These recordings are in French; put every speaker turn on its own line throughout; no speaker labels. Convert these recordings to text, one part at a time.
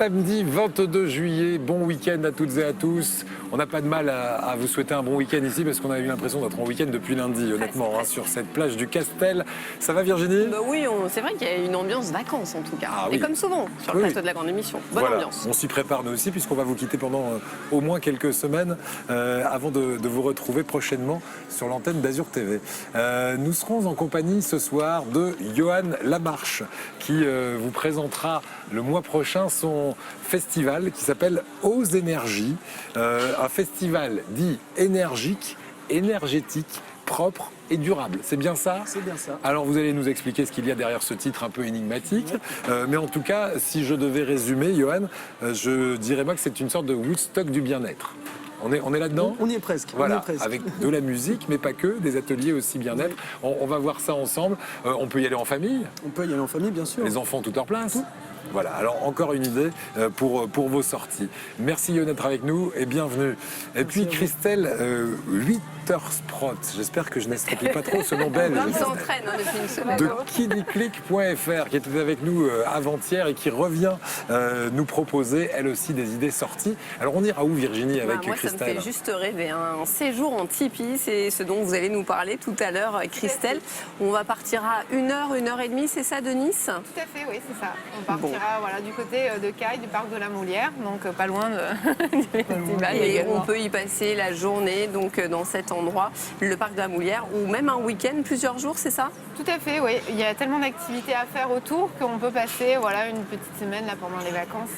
samedi 22 juillet. Bon week-end à toutes et à tous. On n'a pas de mal à vous souhaiter un bon week-end ici parce qu'on a eu l'impression d'être en week-end depuis lundi, honnêtement, sur cette plage du Castel. Ça va, Virginie?
Oui, c'est vrai qu'il y a une ambiance vacances en tout cas.
Ah,
Et
oui.
comme souvent sur le plateau de la grande émission. Bonne ambiance.
On s'y prépare nous aussi puisqu'on va vous quitter pendant au moins quelques semaines avant de vous retrouver prochainement sur l'antenne d'Azur TV. Nous serons en compagnie ce soir de Johan Lamarche qui vous présentera le mois prochain son festival qui s'appelle Aux Énergies. Un festival dit énergique, énergétique, propre et durable. C'est bien ça?
C'est bien ça.
Alors vous allez nous expliquer ce qu'il y a derrière ce titre un peu énigmatique. Mais en tout cas, si je devais résumer, Johan, je dirais moi que c'est une sorte de Woodstock du bien-être. On est là-dedans?
On y est presque.
Voilà,
on y est presque.
avec de la musique, mais pas que, des ateliers aussi bien-être. On va voir ça ensemble. On peut y aller en famille?
On peut y aller en famille, bien sûr.
Les enfants ont toute leur place? Voilà, alors encore une idée pour vos sorties. Merci Johan d'être avec nous et bienvenue. Et puis Christelle Wittersprott, j'espère que je n'estrompis pas trop ce nom belge.
On s'entraîne depuis une semaine.
De kidiclick.fr qui était avec nous avant-hier et qui revient nous proposer elle aussi des idées sorties. Alors on ira où, Virginie, avec
moi,
Christelle?
ça me fait juste rêver. Un séjour en Tipeee, c'est ce dont vous allez nous parler tout à l'heure, Christelle. On va partir à 1h et demie, c'est ça, de Nice?
Tout à fait, oui, c'est ça. On partira du côté de Caille, du parc de la Moulière, donc pas loin du festival.
Et on peut y passer la journée donc dans cet endroit, le parc de la Moulière, ou même un week-end, plusieurs jours, c'est ça?
Tout à fait, oui. Il y a tellement d'activités à faire autour qu'on peut passer une petite semaine là, pendant les vacances.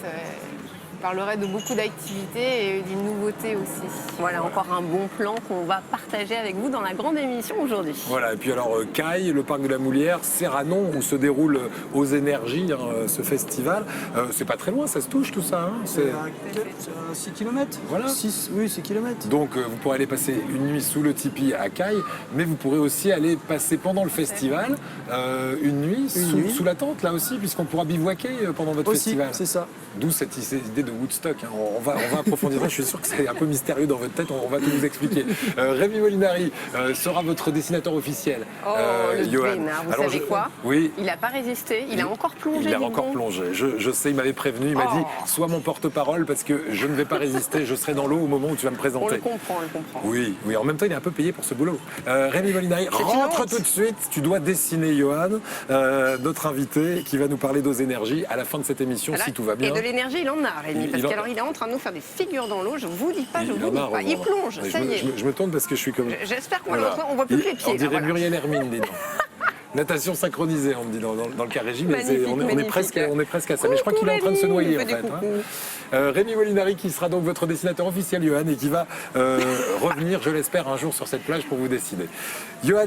On parlerait de beaucoup d'activités et d'une nouveauté aussi.
Voilà, encore un bon plan qu'on va partager avec vous dans la grande émission aujourd'hui.
Voilà, et puis alors Caille, le parc de la Moulière, Serranon, où se déroule Aux Énergies, ce festival. C'est pas très loin, ça se touche tout ça.
C'est à 6 km.
Voilà.
6 km.
Donc vous pourrez aller passer une nuit sous le tipi à Caille, mais vous pourrez aussi aller passer pendant le festival une nuit sous la tente, là aussi, puisqu'on pourra bivouaquer pendant votre festival.
C'est ça.
D'où cette idée de Woodstock. On va approfondir ça. Je suis sûr que c'est un peu mystérieux dans votre tête. On va tout vous expliquer. Rémi Molinari sera votre dessinateur officiel.
Le
Johan.
vénard, vous savez quoi?
Oui.
Il n'a pas résisté. Il a encore plongé.
Il a encore plongé. Je sais, il m'avait prévenu. Il m'a dit sois mon porte-parole parce que je ne vais pas résister. Je serai dans l'eau au moment où tu vas me présenter.
On le comprend.
Oui. En même temps, il est un peu payé pour ce boulot. Rémi Molinari, rentre tout de suite. Tu dois dessiner Johan, notre invité, qui va nous parler d'Aux Énergies à la fin de cette émission, si tout va bien.
Et de l'énergie, il en a, Rémi, parce qu'il est en train de nous faire des figures dans l'eau. Je vous dis pas, je vous dis pas. Il plonge, ça y est.
Je me tourne parce que je suis comme...
J'espère qu'on on voit plus que les pieds.
On dirait
là,
Muriel Hermine, dis donc. Natation synchronisée, on me dit dans le cas régime, mais on est presque à ça. Mais je crois qu'il est en train de se noyer en fait. Rémi Molinari qui sera donc votre dessinateur officiel, Johan, et qui va revenir, je l'espère, un jour sur cette plage pour vous décider. Johan,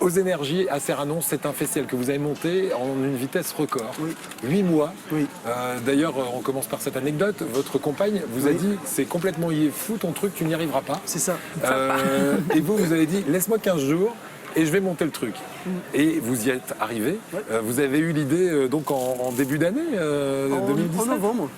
Aux Énergies à Serranon, c'est un festival que vous avez monté en une vitesse record. 8 mois.
Oui.
D'ailleurs, on commence par cette anecdote. Votre compagne vous a dit c'est complètement fou ton truc, tu n'y arriveras pas.
C'est ça.
Et vous avez dit laisse-moi 15 jours. Et je vais monter le truc. Et vous y êtes arrivé. Vous avez eu l'idée donc en début d'année 2017.
En novembre.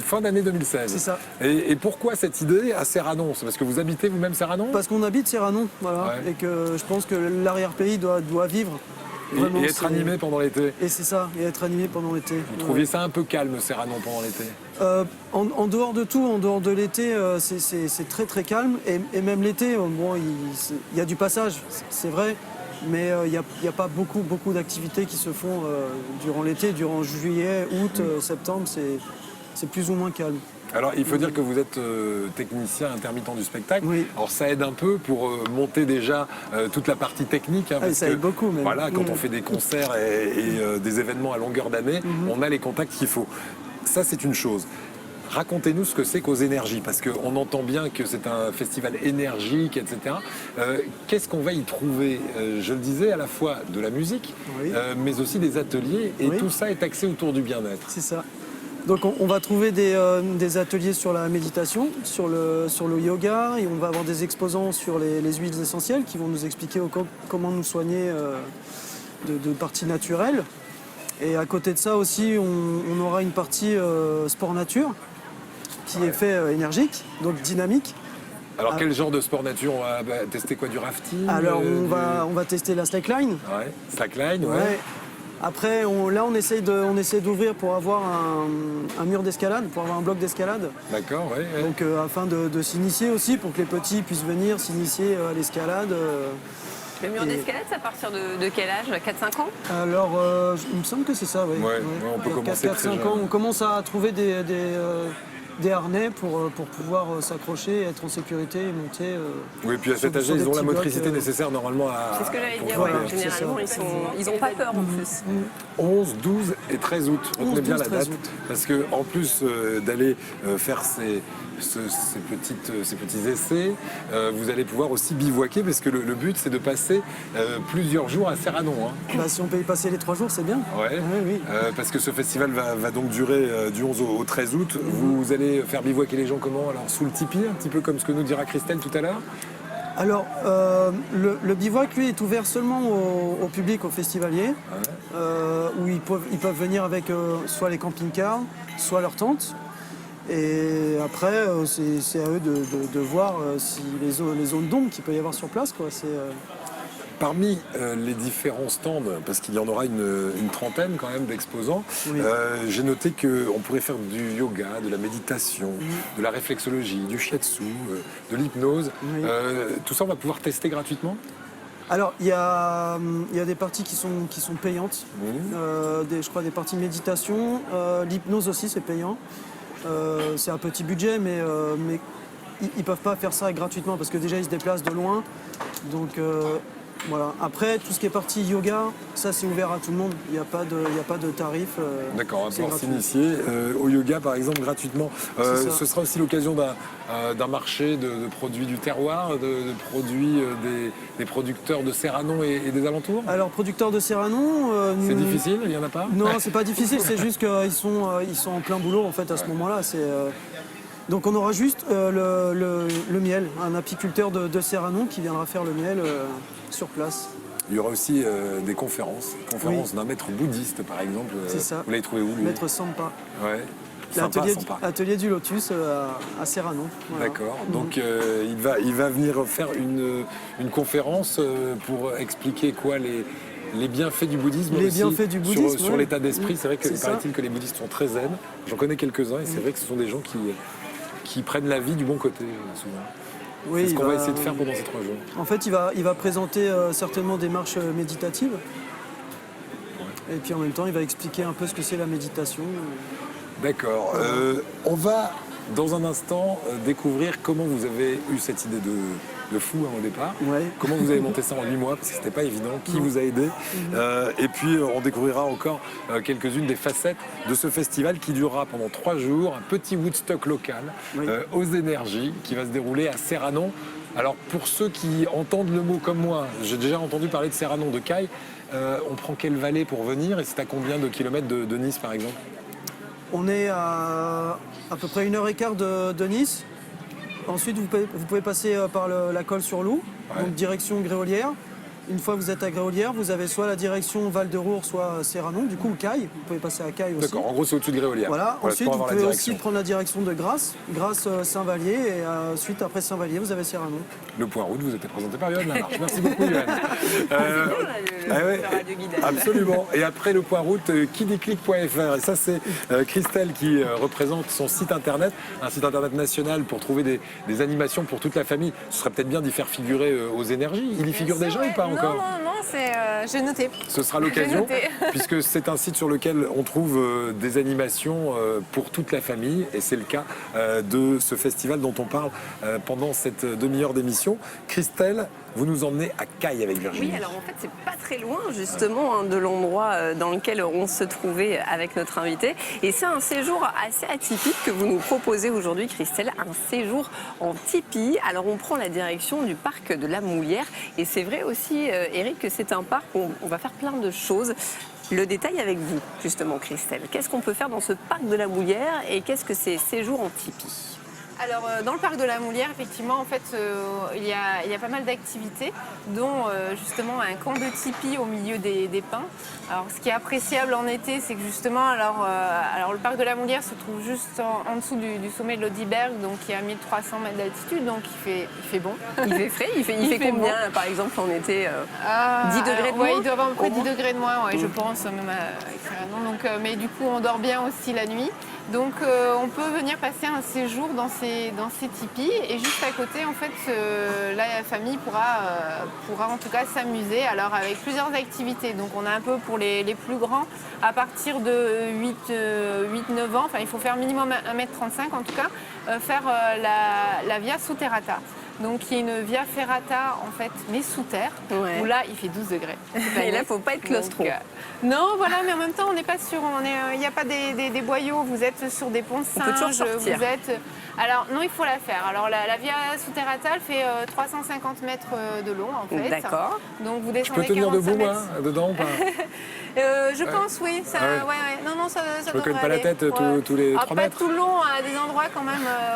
Fin d'année 2016.
C'est ça.
Et pourquoi cette idée à Serranon? C'est parce que vous habitez vous-même Serranon?
Parce qu'on habite Serranon, voilà. Et que je pense que l'arrière-pays doit vivre. Vraiment,
et être animé pendant l'été.
Et c'est ça, et être animé pendant l'été.
Vous trouviez ça un peu calme, Serranon, pendant l'été?
En dehors de tout, en dehors de l'été, c'est très très calme. Et même l'été, il y a du passage, c'est vrai. Mais il n'y a pas beaucoup d'activités qui se font durant l'été. Durant juillet, août, septembre, c'est plus ou moins calme.
Alors, il faut dire que vous êtes technicien intermittent du spectacle.
Oui.
Alors, ça aide un peu pour monter déjà toute la partie technique.
Ça aide beaucoup, même.
Voilà, quand on fait des concerts et des événements à longueur d'année, on a les contacts qu'il faut. Ça, c'est une chose. Racontez-nous ce que c'est qu'Aux Énergies, parce qu'on entend bien que c'est un festival énergique, etc. Qu'est-ce qu'on va y trouver? Je le disais, à la fois de la musique, mais aussi des ateliers, et tout ça est axé autour du bien-être.
C'est ça. Donc on va trouver des ateliers sur la méditation, sur le yoga, et on va avoir des exposants sur les huiles essentielles qui vont nous expliquer comment nous soigner de parties naturelles. Et à côté de ça aussi, on aura une partie sport nature qui est fait énergique, donc dynamique.
Alors quel genre de sport nature? On va tester quoi? Du rafting?
Alors on va tester la slackline.
Slackline,
Après, on essaye d'ouvrir pour avoir un mur d'escalade, pour avoir un bloc d'escalade.
D'accord, oui.
Donc afin de s'initier aussi, pour que les petits puissent venir s'initier à l'escalade.
Le mur d'escalade, c'est à partir de quel âge? 4-5 ans?
Alors, il me semble que c'est ça, oui.
Ouais, on peut commencer très
4-5 ans,
jeune.
on commence à trouver des harnais pour pouvoir s'accrocher, être en sécurité et monter.
Oui, puis à cet
sur-
âge,
sur des
ils ont la
petits
motricité
blocs,
nécessaire normalement à.
C'est ce que j'allais
pour
dire,
grimper.
ouais, généralement, ils n'ont pas peur en plus.
11, 12 et 13 août. Retenez
11,
bien
12,
la date.
13 août.
Parce que en plus d'aller faire ces petits essais, vous allez pouvoir aussi bivouaquer parce que le but c'est de passer plusieurs jours à Serranon. Hein.
Bah, si on peut y passer les 3 jours, c'est bien.
Ouais.
Oui.
Parce que ce festival va donc durer du 11 au 13 août. Vous allez faire bivouaquer les gens comment? Alors sous le tipi, un petit peu comme ce que nous dira Christelle tout à l'heure.
Alors, le bivouac, lui, est ouvert seulement au public, aux festivaliers, où ils peuvent venir avec soit les camping-cars, soit leurs tentes. Et après, c'est à eux de voir si les zones d'ombre qu'il peut y avoir sur place, quoi.
Parmi les différents stands, parce qu'il y en aura une trentaine quand même d'exposants,
Oui.
j'ai noté qu'on pourrait faire du yoga, de la méditation, de la réflexologie, du shiatsu, de l'hypnose.
Oui.
Tout ça, on va pouvoir tester gratuitement.
Alors, il y a des parties qui sont payantes. Je crois des parties méditation. L'hypnose aussi, c'est payant. C'est un petit budget, mais ils ne peuvent pas faire ça gratuitement parce que déjà, ils se déplacent de loin. Donc, voilà. Après, tout ce qui est partie yoga, ça, c'est ouvert à tout le monde. Il n'y a pas de tarif.
D'accord, on va
c'est
pouvoir
gratuit.
s'initier au yoga par exemple gratuitement.
C'est ça.
Ce sera aussi l'occasion d'un marché de produits du terroir, de produits des producteurs de Serranon et des alentours.
Alors, producteurs de Serranon...
C'est difficile, il n'y en a pas?
Non, c'est pas difficile, c'est juste qu'ils sont en plein boulot en fait à ce moment-là. Donc on aura juste le miel, un apiculteur de Serranon qui viendra faire le miel sur place.
Il y aura aussi des conférences d'un maître bouddhiste par exemple.
C'est ça.
Vous l'avez trouvé où lui?
Maître Sampa.
Ouais. Sympa, sympa.
Atelier du Lotus à Serranon. Voilà.
D'accord. Donc il va venir faire une conférence pour expliquer quoi les bienfaits du bouddhisme.
Les
aussi,
bienfaits du bouddhisme,
sur
ouais.
l'état d'esprit. C'est vrai que
C'est ça.
paraît-il que les bouddhistes sont très zen. J'en connais quelques-uns et c'est vrai que ce sont des gens qui prennent la vie du bon côté souvent.
Oui,
C'est ce
il
qu'on va essayer de faire pendant ces 3 jours.
En fait, il va présenter certainement des marches méditatives. Et puis en même temps, il va expliquer un peu ce que c'est la méditation.
D'accord. On va dans un instant découvrir comment vous avez eu cette idée de fou au départ.
Ouais.
Comment vous avez monté ça en 8 mois, parce que c'était pas évident. Qui vous a aidé. Et puis on découvrira encore quelques-unes des facettes de ce festival qui durera pendant 3 jours. Un petit Woodstock local
Oui.
aux énergies qui va se dérouler à Serranon. Alors pour ceux qui entendent le mot comme moi, j'ai déjà entendu parler de Serranon de Caille. On prend quelle vallée pour venir et c'est à combien de kilomètres de Nice par exemple?
On est à peu près 1h15 de Nice. Ensuite, vous pouvez passer par la Colle sur Loup,
Ouais.
donc direction Gréolière. Une fois que vous êtes à Gréolière, vous avez soit la direction Val-de-Roure, soit Serranon, du coup, ou Caille. Vous pouvez passer à Caille aussi.
D'accord, en gros c'est au-dessus de Gréolière.
Voilà.
Voilà,
Ensuite,
pour
vous
avoir la
pouvez
direction.
aussi prendre la direction de Grasse, Grasse-Saint-Vallier, et ensuite, après Saint-Vallier, vous avez Serranon.
Le point route vous était présenté par Yoann Lamarche. Merci beaucoup Yoann.
Le
Ah ouais,
radio-guidage.
absolument. Et après le point route, kidéclic.fr. Et ça, c'est Christelle qui représente son site internet, un site internet national pour trouver des animations pour toute la famille. Ce serait peut-être bien d'y faire figurer aux énergies. Il y figure déjà ou pas encore?
Non, j'ai noté.
Ce sera
J'ai
l'occasion,
noté.
puisque c'est un site sur lequel on trouve des animations pour toute la famille. Et c'est le cas de ce festival dont on parle pendant cette demi-heure d'émission. Christelle, vous nous emmenez à Caille avec Virginie.
Oui, alors en fait, c'est pas très loin justement de l'endroit dans lequel on se trouvait avec notre invité. Et c'est un séjour assez atypique que vous nous proposez aujourd'hui, Christelle, un séjour en tipi. Alors on prend la direction du parc de la Moulière. Et c'est vrai aussi, Eric, que c'est un parc où on va faire plein de choses. Le détail avec vous, justement, Christelle. Qu'est-ce qu'on peut faire dans ce parc de la Moulière et qu'est-ce que ces séjours en tipi?
Alors, dans le parc de la Moulière, effectivement, en fait, il y a pas mal d'activités, dont justement un camp de tipi au milieu des pins. Alors, ce qui est appréciable en été, c'est que justement, alors le parc de la Moulière se trouve juste en dessous du sommet de l'Audiberg, donc qui est à 1300 mètres d'altitude, donc il fait bon.
Il fait frais, il fait
fait
combien
bon.
par exemple en été 10 degrés de
Ouais,
moins
il doit avoir à peu près
au
10
moins
degrés de moins, ouais, je pense, même extérieurement. Donc, mais du coup, on dort bien aussi la nuit. Donc on peut venir passer un séjour dans ces tipis et juste à côté en fait la famille pourra en tout cas s'amuser alors avec plusieurs activités. Donc on a un peu pour les plus grands à partir de 8-9 ans, enfin il faut faire minimum 1m35 en tout cas, faire la Via Sotterrata. Donc il y a une Via Ferrata en fait mais sous terre
Ouais.
où là il fait 12 degrés.
Et là, faut pas être claustro.
Donc, non, voilà, mais en même temps, on n'est pas sur, il n'y a pas des boyaux, vous êtes sur des ponts de
On peut toujours
singes,
sortir.
vous êtes. Alors non, il faut la faire. Alors la Via Sotterrata, elle fait 350 mètres de long en fait.
D'accord.
Donc vous
Je peux
descendez
tenir
45
debout,
mètres.
moi, dedans ou pas?
Je pense, oui. Ça,
Ah ouais.
ouais. Non, ça
Je me
devrait
cogne pas la
aller.
tête
Ouais.
tous les
Ah,
3
pas
mètres.
tout le long, à des endroits quand même.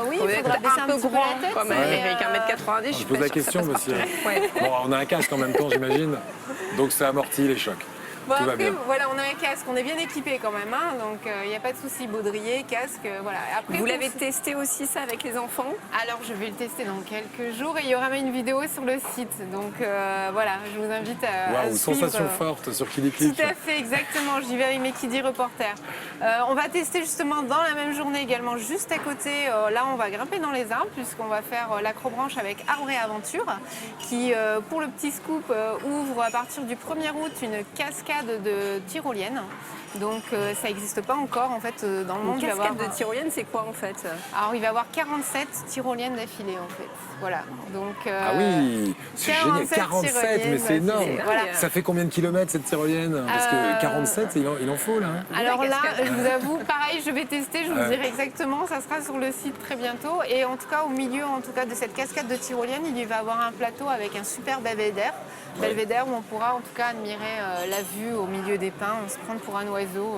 Oui,
Vous
il
êtes
faudra baisser
un
un
peu
petit peu
grand
la tête.
quand même,
mais,
avec 1m90,
Je
suis
pose
pas
la
sûre que ça
question,
passe
monsieur.
partout. Ouais.
Bon, on a un casque en même temps, j'imagine. Donc ça amortit les chocs.
Bon,
Tout va
après,
bien.
voilà, on a un casque, on est bien équipé quand même, hein, donc il n'y a pas de souci, baudrier, casque, voilà. Après,
Vous
pour
l'avez
ce-
testé aussi ça avec les enfants?
Alors, je vais le tester dans quelques jours et il y aura même une vidéo sur le site, donc voilà, je vous invite à
Waouh,
suivre.
sensation forte sur Kili Click.
Tout à fait, exactement. J'y vais avec mes Kiddy Reporters. On va tester justement dans la même journée également, juste à côté. Là, on va grimper dans les arbres puisqu'on va faire l'acrobranche avec Arbre et Aventure qui, pour le petit scoop, ouvre à partir du 1er août une cascade de tyroliennes. Donc, ça n'existe pas encore en fait dans le monde.
Une
Il va y
cascade
avoir-
de tyrolienne, c'est quoi en fait?
Alors, il va y avoir 47 tyroliennes d'affilée en fait. Voilà. Donc,
Ah oui, c'est génial. 47, mais c'est énorme.
Voilà.
Ça fait combien de kilomètres cette tyrolienne? Parce que 47, il en faut là. Hein.
Alors là,
cascade.
je vous avoue, pareil, je vais tester, je vous
Ouais.
dirai exactement, ça sera sur le site très bientôt. Et en tout cas, au milieu de cette cascade de tyrolienne, il va y avoir un plateau avec un super belvédère. Belvédère où on pourra en tout cas admirer la vue au milieu des pins, se prendre pour un oiseau.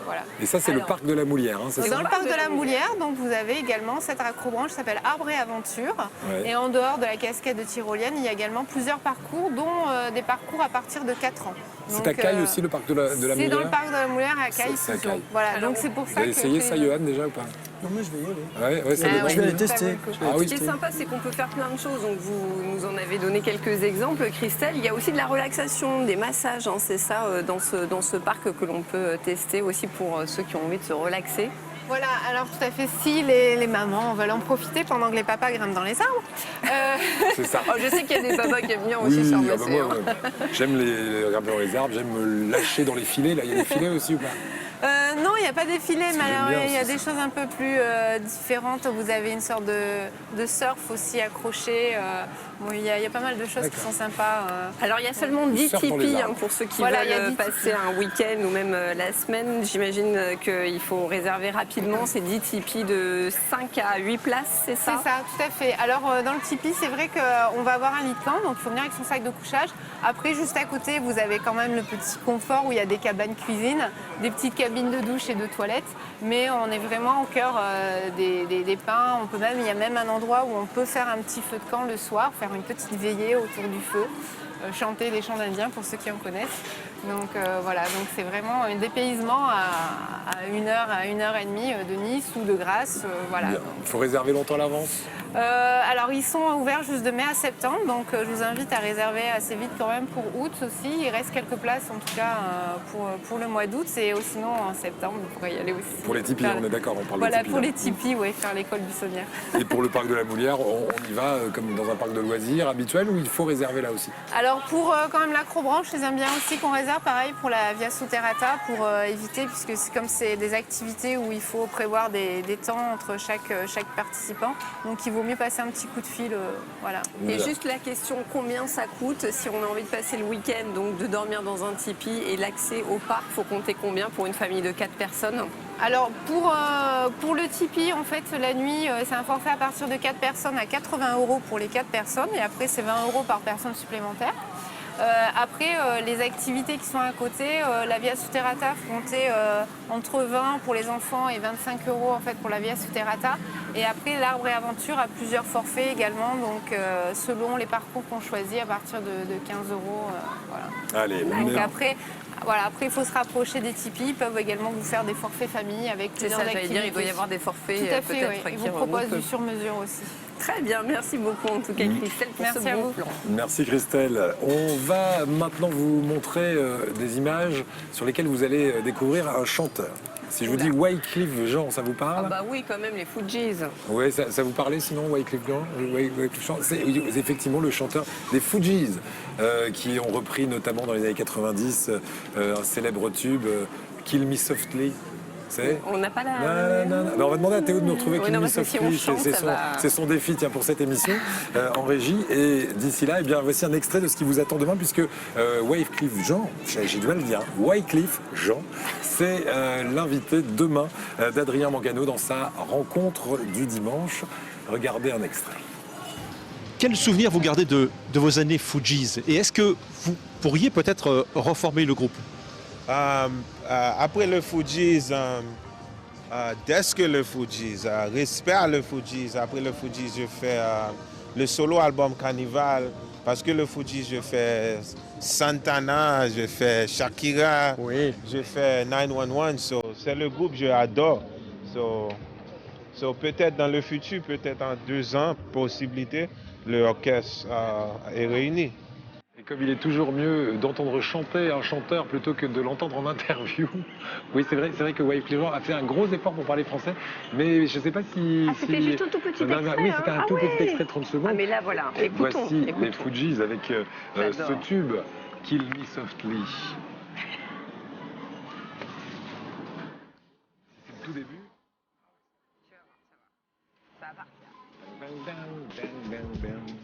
Voilà.
Et ça, c'est le
Alors,
parc de la Moulière. Hein, c'est
Et
ça
dans le parc de la Moulière, donc vous avez également cette acrobranche qui s'appelle Arbre et Aventure.
Ouais.
Et en dehors de la cascade de tyrolienne, il y a également plusieurs parcours, dont des parcours à partir de 4 ans.
C'est
Donc,
à Caille aussi, le parc de la
C'est
Moulière?
dans le parc de la Moulière à
C'est à
Caille-Suzon.
Caille.
Voilà,
Alors,
donc c'est pour
Vous
ça
avez
que
essayé
c'est-
ça, Johan, déjà ou pas?
Non, mais je vais y aller.
Ouais, ça
Ah
donne
ouais.
Je vais
envie.
aller tester.
Ah
Ce
oui,
qui est sympa, c'est qu'on peut faire plein de choses. Donc, vous nous en avez donné quelques exemples, Christelle. Il y a aussi de la relaxation, des massages, hein, c'est ça, dans ce parc que l'on peut tester aussi pour ceux qui ont envie de se relaxer.
Voilà, alors tout à fait, si les mamans veulent en profiter pendant que les papas grimpent dans les arbres.
c'est ça.
Oh, je sais qu'il y a des papas qui aiment bien aussi
Oui,
se
ah
faire
bah
masser,
moi,
hein.
j'aime les grimper dans les arbres, j'aime me lâcher dans les filets. Là, il y a des filets aussi ou pas?
Non, il n'y a pas des filets, mais
j'aime
alors
bien
il y a
aussi
des choses un peu plus différentes. Vous avez une sorte de surf aussi accroché. Bon, il y a pas mal de choses qui
D'accord.
sont sympas.
Alors, il y a seulement 10
surf dans les
tipis
arbres.
pour ceux qui
Voilà, il y a
veulent
10
passer un week-end ou même la semaine. J'imagine qu'il faut réserver rapidement. C'est 10 tipis de 5 à 8 places, c'est ça?
C'est ça, tout à fait. Alors dans le tipi, c'est vrai qu'on va avoir un lit de camp, donc il faut venir avec son sac de couchage. Après, juste à côté, vous avez quand même le petit confort où il y a des cabanes cuisine, des petites cabines de douche et de toilettes. Mais on est vraiment au cœur des pins. Il y a même un endroit où on peut faire un petit feu de camp le soir, faire une petite veillée autour du feu, chanter des chants d'indiens pour ceux qui en connaissent. Donc voilà, donc c'est vraiment un dépaysement à 1 heure, à 1h30 de Nice ou de Grasse. Voilà.
Bien. Il faut réserver longtemps à l'avance.
Alors ils sont ouverts juste de mai à septembre, donc je vous invite à réserver assez vite quand même pour août aussi. Il reste quelques places en tout cas pour le mois d'août et sinon en septembre vous pourrez y aller aussi.
Pour les tipis,
Faire-
on est d'accord, on parle
Voilà,
de tipis.
pour
là.
les tipis, oui, faire l'école buissonnière.
Et pour le parc de la Moulière, on y va comme dans un parc de loisirs habituel ou il faut réserver là aussi?
Alors pour quand même l'acrobranche, je les aime bien aussi qu'on réserve pareil pour la Via Sotterrata pour éviter, puisque c'est des activités où il faut prévoir des temps entre chaque participant. Donc il vaut mieux passer un petit coup de fil. Voilà.
Et
Voilà.
juste la question, combien ça coûte si on a envie de passer le week-end, donc de dormir dans un tipi et l'accès au parc, faut compter combien pour une famille de 4 personnes?
Alors pour le tipi, en fait, la nuit, c'est un forfait à partir de 4 personnes à 80 € pour les 4 personnes et après c'est 20 € par personne supplémentaire. Après, les activités qui sont à côté, la Via Sotterrata, faut compter entre 20 pour les enfants et 25 € en fait pour la Via Sotterrata. Et après, l'arbre et aventure a plusieurs forfaits également, donc selon les parcours qu'on choisit à partir de 15 €. Voilà.
Allez,
Donc après, il faut se rapprocher des Tipeee. Ils peuvent également vous faire des forfaits famille avec
C'est
plusieurs
ça, j'allais dire,
activités.
il doit y avoir des forfaits
Tout à fait,
peut-être
oui. Ils
qui
vous proposent
regroupent.
du sur-mesure aussi.
Très bien, merci beaucoup en tout cas Christelle pour
Merci
ce
à
bon
vous.
plan.
Merci Christelle. On va maintenant vous montrer des images sur lesquelles vous allez découvrir un chanteur. Si je vous dis Wyclef Jean, ça vous
Ah
parle?
bah oui, quand même, les Fujis.
Oui, ça vous parlait sinon, Wyclef Jean? Wyclef Jean, c'est effectivement le chanteur des Fujis, qui ont repris notamment dans les années 90 un célèbre tube, Kill Me Softly. C'est
On n'a pas la...
Ben, on va demander à Théo de nous retrouver
Oui,
Kill
non,
Me
parce que si
Softly.
on chante,
C'est
ça va.
c'est son défi pour cette émission en régie. Et d'ici là, eh bien, voici un extrait de ce qui vous attend demain, puisque Wyclef Jean, j'ai du mal à le dire, Wyclef Jean, c'est l'invité demain d'Adrien Mangano dans sa rencontre du dimanche. Regardez un extrait.
Quel souvenir vous gardez de vos années Fujis? Et est-ce que vous pourriez peut-être reformer le groupe?
Après le Fujis, dès que le Fujis, respect à le Fujis. Après le Fujis, je fais le solo album Carnival. Parce que le Fujis, je fais Santana, je fais Shakira,
Oui.
je fais 911. C'est le groupe que j'adore. Peut-être dans le futur, peut-être en 2 ans, possibilité, l'orchestre est réuni.
Et comme il est toujours mieux d'entendre chanter un chanteur plutôt que de l'entendre en interview. Oui, c'est vrai que Wyclef Jean a fait un gros effort pour parler français, mais je ne sais pas si...
c'était juste un tout petit extrait,
Oui, c'était un
hein.
tout
Ah
petit
ouais.
extrait de 30 secondes.
Ah mais là voilà,
Et
écoutons.
voici les
écoutons.
Fujis avec ce
J'adore.
tube, Kill Me Softly. C'est le tout début.
Ça va partir.
Bang, bang, bang, bang, bang.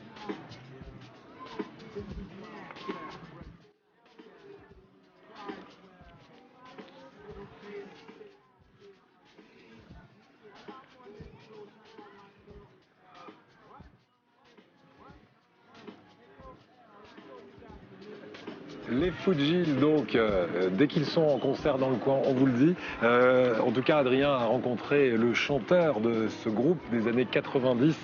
Les Fujis, donc, dès qu'ils sont en concert dans le coin, on vous le dit. En tout cas, Adrien a rencontré le chanteur de ce groupe des années 90.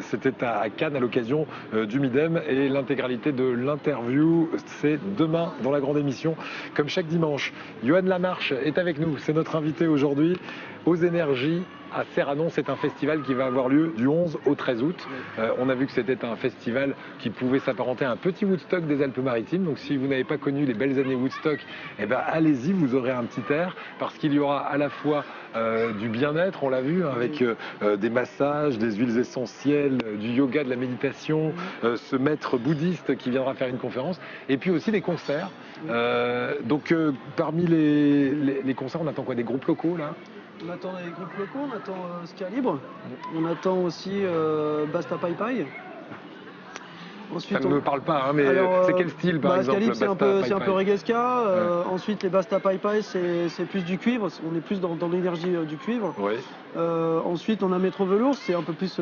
C'était à Cannes à l'occasion du Midem. Et l'intégralité de l'interview, c'est demain dans la grande émission, comme chaque dimanche. Johan Lamarche est avec nous. C'est notre invité aujourd'hui aux Énergies. À Serranon, c'est un festival qui va avoir lieu du 11 au 13 août. On a vu que c'était un festival qui pouvait s'apparenter à un petit Woodstock des Alpes-Maritimes. Donc si vous n'avez pas connu les belles années Woodstock, eh ben, allez-y, vous aurez un petit air. Parce qu'il y aura à la fois du bien-être, on l'a vu, hein, avec des massages, des huiles essentielles, du yoga, de la méditation, ce maître bouddhiste qui viendra faire une conférence. Et puis aussi des concerts. Donc parmi les concerts, on attend quoi? Des groupes locaux là?
On attend les groupes locaux, on attend Ska Libre, on attend aussi Basta Pai Pai. Ensuite,
Ça ne me parle pas, hein, mais
Alors,
c'est quel style par exemple?
Ska Libre, c'est un
Basta
peu,
Pai
c'est un peu
Pai.
reggae ska. Ensuite, les Basta Pai Pai, c'est plus du cuivre. On est plus dans l'énergie du cuivre.
Oui.
Ensuite, on a Métro Velours, c'est un peu plus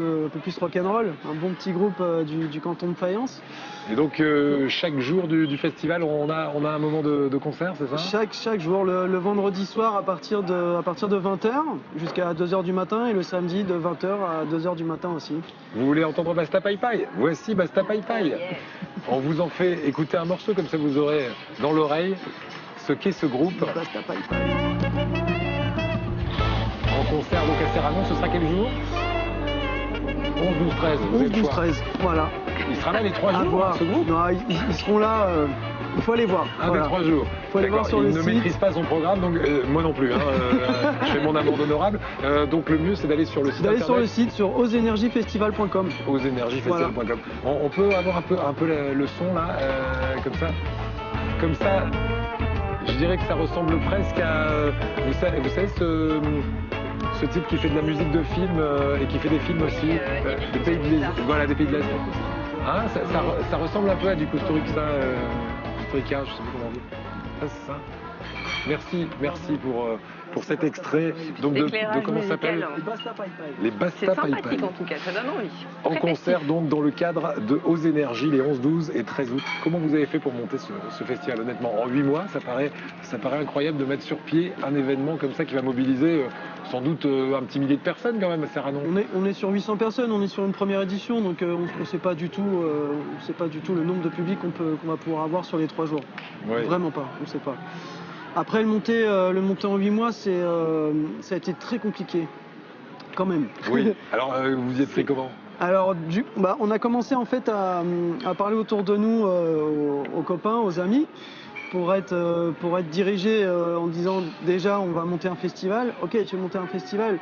rock'n'roll. Un bon petit groupe du canton de Fayence.
Et donc chaque jour du festival, on a un moment de concert, c'est ça?
Chaque jour, le vendredi soir à partir de 20h jusqu'à 2h du matin et le samedi de 20h à 2h du matin aussi.
Vous voulez entendre Basta Pai Pai? Voici Basta Pai Pai. On vous en fait écouter un morceau, comme ça vous aurez dans l'oreille ce qu'est ce groupe.
Basta Pai Pai.
En concert donc à Serranon, ce sera quel jour? 11, 12, 13. vous avez
11,
le
12,
choix.
13, voilà.
Il sera là les 3
À
jours,
voir.
ce groupe?
Non, ils seront là, il faut aller voir.
Un
Voilà.
des 3 jours.
Faut aller voir
D'accord,
sur
il
le
ne
site.
maîtrise pas son programme, donc moi non plus. Hein, je fais mon amende honorable. Donc le mieux, c'est d'aller sur le site
D'aller sur le
internet
site sur osenergiefestival.com.
osenergiefestival.com. On peut avoir un peu le son là, comme ça. Comme ça, je dirais que ça ressemble presque à... Vous savez ce type qui fait de la musique de film et qui fait des films aussi, des pays de l'Est. Voilà, des pays de l'Est. Hein, ça ressemble un peu à du Costa Rica, je sais pas comment dire. Ça, c'est ça. Merci pour cet extrait donc de
L'éclairage
comment ça s'appelle
musical.
les
C'est
Basta Pai
sympathique
Pai.
en tout cas, ça donne envie.
En
Très
concert
festif.
donc dans le cadre de Aux Énergies les 11, 12 et 13 août. Comment vous avez fait pour monter ce festival? Honnêtement, en 8 mois, ça paraît incroyable de mettre sur pied un événement comme ça qui va mobiliser sans doute un petit millier de personnes quand même à Serranon.
On est sur 800 personnes, on est sur une première édition, donc on ne sait pas du tout le nombre de publics qu'on va pouvoir avoir sur les 3 jours.
Ouais.
Vraiment pas, on ne sait pas. Après, le monter en 8 mois, ça a été très compliqué, quand même.
Oui. Alors vous y êtes pris comment?
Alors, on a commencé en fait à parler autour de nous, aux copains, aux amis, pour être dirigé en disant déjà on va monter un festival. Ok, tu veux monter un festival,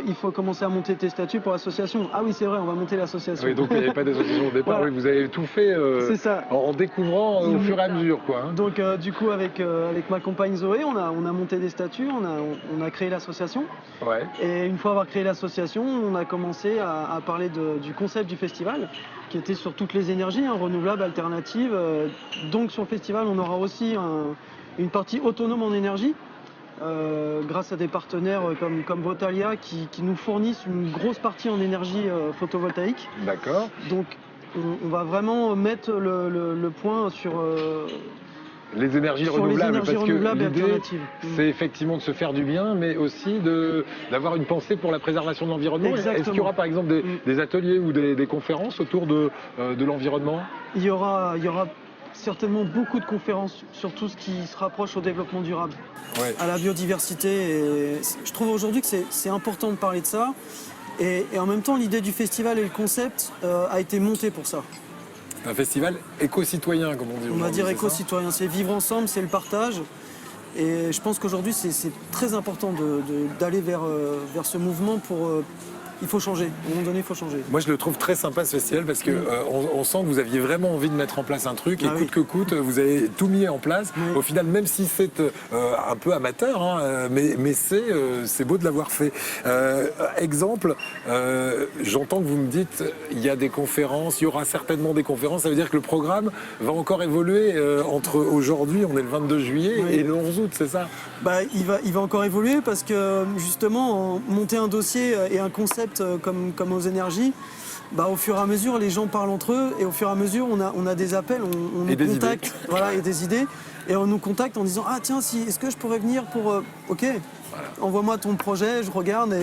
il faut commencer à monter tes statuts pour l'association. Ah oui, c'est vrai, on va monter l'association.
Oui, donc il n'y avait pas d'association au départ.
Voilà.
Oui, vous avez tout fait
C'est ça.
en découvrant au fur et à mesure, quoi. Hein.
Donc du coup avec ma compagne Zoé, on a monté des statuts, on a créé l'association.
Ouais.
Et une fois avoir créé l'association, on a commencé à parler du concept du festival, qui était sur toutes les énergies, renouvelables, alternatives. Donc sur le festival, on aura aussi une partie autonome en énergie, grâce à des partenaires comme Votalia qui nous fournissent une grosse partie en énergie photovoltaïque.
D'accord.
Donc on va vraiment mettre le point sur
Les énergies
sur les
renouvelables,
énergies
parce que
renouvelables et
l'idée,
alternatives.
c'est effectivement de se faire du bien, mais aussi d'avoir une pensée pour la préservation de l'environnement.
Exactement.
Est-ce qu'il y aura par exemple des ateliers ou des conférences autour de l'environnement?
Il y aura certainement beaucoup de conférences sur tout ce qui se rapproche au développement durable,
Ouais.
à la biodiversité. Et je trouve aujourd'hui que c'est important de parler de ça. Et en même temps, l'idée du festival et le concept a été monté pour ça.
Un festival éco-citoyen, comme on dit
On va
aujourd'hui,
dire
c'est ça?
éco-citoyen, c'est vivre ensemble, c'est le partage. Et je pense qu'aujourd'hui, c'est très important d'aller vers ce mouvement pour... il faut changer, à un moment donné, il faut changer.
Moi, je le trouve très sympa ce festival parce que on sent que vous aviez vraiment envie de mettre en place un truc et
Ah
coûte
oui.
que coûte, vous avez tout mis en place.
Oui.
Au final, même si c'est un peu amateur, hein, mais c'est beau de l'avoir fait. Exemple, j'entends que vous me dites il y a des conférences, il y aura certainement des conférences. Ça veut dire que le programme va encore évoluer entre aujourd'hui, on est le 22 juillet,
Oui.
et le 11 août, c'est ça?
Il va encore évoluer parce que justement, monter un dossier et un concept comme aux énergies, au fur et à mesure, les gens parlent entre eux et au fur et à mesure, on a des appels, on
Et
nous
des
contacte, voilà, et des idées, et on nous contacte en disant ah tiens, est-ce que je pourrais venir pour ok, envoie-moi ton projet, je regarde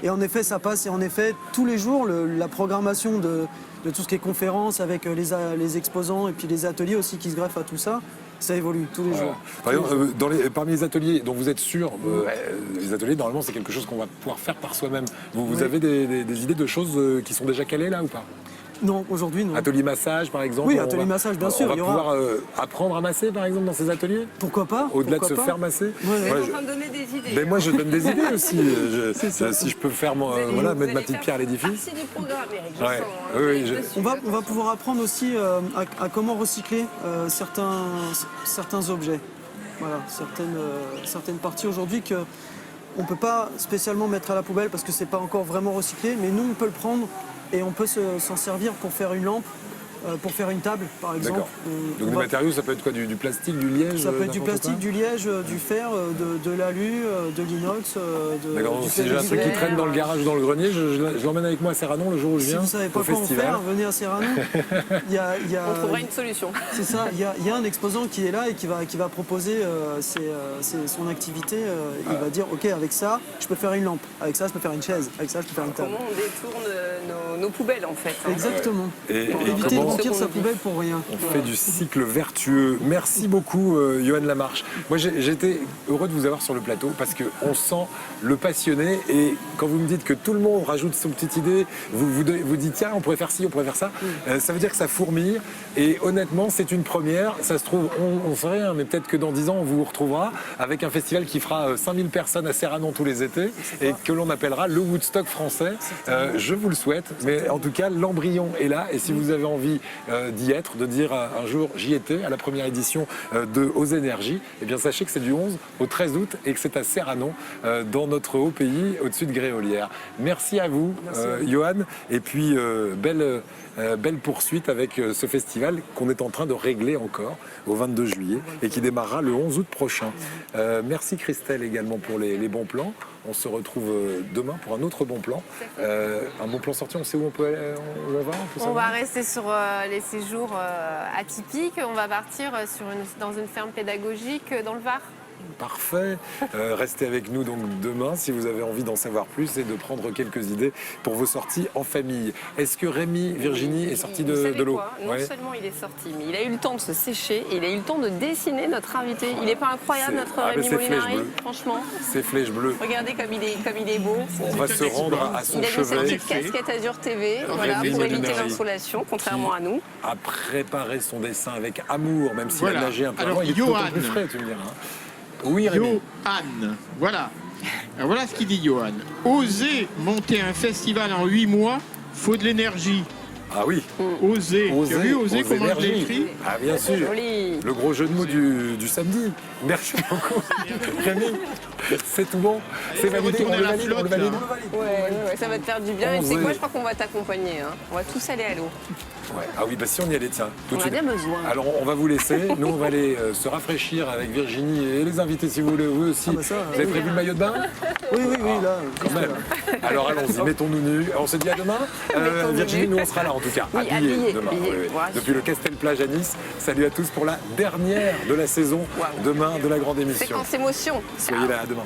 et en effet ça passe et en effet tous les jours la programmation de tout ce qui est conférences avec les exposants et puis les ateliers aussi qui se greffent à tout ça. Ça évolue tous les jours.
Par exemple, parmi les ateliers dont vous êtes sûr, les ateliers, normalement, c'est quelque chose qu'on va pouvoir faire par soi-même. Vous
Oui.
avez des idées de choses qui sont déjà calées là ou pas?
Non, aujourd'hui non.
Atelier massage, par exemple.
Oui,
on
atelier
va-
massage, bien sûr,
On va
il y aura.
pouvoir apprendre à masser, par exemple, dans ces ateliers?
Pourquoi pas?
Au-delà de
pourquoi
se
pas.
faire masser?
Ouais,
Vous êtes
ouais.
en train de donner des idées.
Ben moi, je donne des idées aussi.
ça.
Si je peux faire,
Vous allez-
mettre
vous
ma
allez
petite
faire
pierre à l'édifice.
partie du programme, Eric, je
Ouais.
sens, hein.
Oui,
Vous
oui,
êtes
je-
dessus,
On va pouvoir apprendre aussi à comment recycler certains objets. Voilà, certaines parties aujourd'hui que on ne peut pas spécialement mettre à la poubelle parce que c'est pas encore vraiment recyclé, mais nous on peut le prendre et on peut s'en servir pour faire une lampe, pour faire une table par exemple.
D'accord.
On
Donc, les
va-
matériaux, ça peut être quoi? Du plastique, du liège?
Ça peut être du
n'importe
plastique,
quoi
du liège, du fer, de l'alu, de l'inox,
D'accord,
du
si j'ai un truc qui
PVC.
traîne dans le garage ou dans le grenier, je l'emmène avec moi à Serranon le jour où je
Si
viens
vous ne savez pas
au
quoi en
festival.
faire, venez à Serranon. Il y a-
On trouvera une solution.
C'est ça, il y a un exposant qui est là et qui va proposer son activité. Il va dire, ok, avec ça, je peux faire une lampe. Avec ça, je peux faire une chaise. Avec ça, je peux faire une table.
Comment on détourne nos poubelles, en fait. hein.
Exactement.
Et
Pour éviter de
comment
remplir sa
Seconde vie.
poubelle pour rien.
on fait du cycle vertueux. Merci beaucoup, Johan Lamarche. Moi, j'étais heureux de vous avoir sur le plateau parce qu'on sent le passionné. Et quand vous me dites que tout le monde rajoute son petite idée, vous dites tiens, on pourrait faire ci, on pourrait faire ça, ça veut dire que ça fourmille. Et honnêtement, c'est une première. Ça se trouve, on sait rien, mais peut-être que dans 10 ans, on vous retrouvera avec un festival qui fera 5000 personnes à Serranon tous les étés et que l'on appellera le Woodstock français. Je vous le souhaite. Mais en tout cas, l'embryon est là. Et si vous avez envie d'y être, de dire un jour j'y étais à la première édition de Aux Énergies, eh bien sachez que c'est du 11 au 13 août et que c'est à Serranon, dans notre haut pays, au-dessus de Gréolière. Merci à vous, Johan, et puis belle poursuite avec ce festival qu'on est en train de régler encore au 22 juillet et qui démarrera le 11 août prochain. Merci Christelle également pour les bons plans. On se retrouve demain pour un autre bon plan. Un bon plan sorti, on sait où on peut aller, où on va
On va rester sur les séjours atypiques. On va partir dans une ferme pédagogique dans le Var.
Parfait. Restez avec nous donc demain si vous avez envie d'en savoir plus et de prendre quelques idées pour vos sorties en famille. Est-ce que Rémi, Virginie est sorti
Vous savez
de l'eau?
quoi ? Non seulement il est sorti, mais il a eu le temps de se sécher et il a eu le temps de dessiner notre invité. Il n'est pas incroyable, notre Rémi
c'est flèche
Molinari,
bleue.
franchement.
C'est flèche bleue.
Regardez comme il est beau.
On va se rendre à son
Il a mis sa
chevet.
petite casquette Azure TV, voilà,
Rémi
pour éviter
Molinari,
l'insolation, contrairement à nous.
A préparé son dessin avec amour, même s'il
Voilà.
a nagé un peu
Alors,
avant. Il est
Johan.
d'autant plus frais, tu me diras. Oui, Rémi.
Johan, voilà. Alors, voilà ce qu'il dit, Johan. Oser monter un festival en 8 mois, faut de l'énergie.
Ah oui.
Oser. Tu as vu oser comment je l'ai
énergie.
écrit?
Ah bien sûr.
Joli.
Le gros jeu de mots du samedi. Merci beaucoup. Rémi, c'est tout bon. C'est
va
validé.
retourner
On le
la
valide,
flotte,
on le valide.
là.
Ouais, ça va te faire du bien. Et tu sais
Oser.
quoi, je crois qu'on va t'accompagner. Hein. On va tous aller à l'eau.
Ouais. Ah oui, bah si on y allait, tiens. Tout
On
de
a
suite.
bien besoin.
Alors on va vous laisser. Nous on va aller se rafraîchir avec Virginie et les invités si vous voulez, vous aussi.
Ah bah ça,
vous avez prévu le maillot de bain?
Oui, là.
Quand même. Alors allons-y, mettons-nous nus. On se dit à demain.
Mettons-nous
Virginie,
nus.
nous on sera là en tout cas.
Oui, habillés,
demain.
habillés.
Oui, oui.
Voilà.
Depuis le Castel Plage à Nice. Salut à tous pour la dernière de la saison.
Waouh.
Demain de la grande émission.
Séquence émotion.
Soyez là, à demain.